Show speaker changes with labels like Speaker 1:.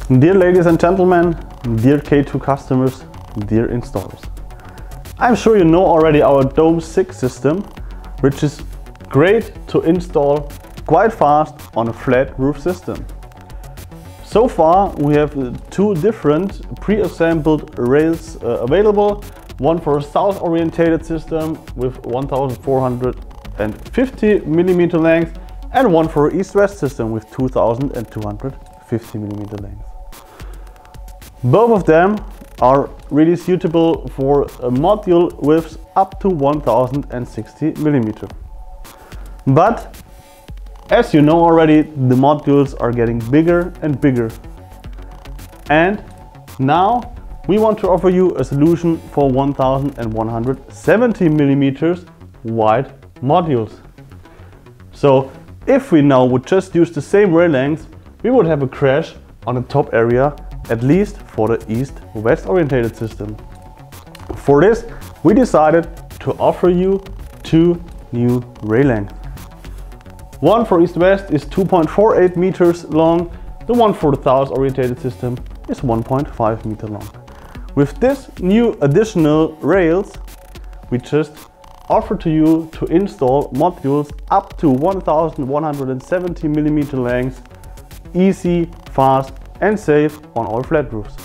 Speaker 1: Dear ladies and gentlemen, dear K2 customers, dear installers. I'm sure you know already our Dome 6 system, which is great to install quite fast on a flat roof system. So far we have two different pre-assembled rails available, one for a south orientated system with 1450 mm length and one for an east-west system with 2250 mm length. Both of them are really suitable for module widths up to 1060 mm. But as you know already, the modules are getting bigger and bigger. And now we want to offer you a solution for 1170 mm wide modules. So if we now would just use the same rail length, we would have a crash on the top area, at least for the east-west orientated system. For this, we decided to offer you two new rail lengths. One for east-west is 2.48 meters long, the one for the south orientated system is 1.5 meter long. With this new additional rails, we just offer to you to install modules up to 1170 mm length, easy, fast and safe on all flat roofs.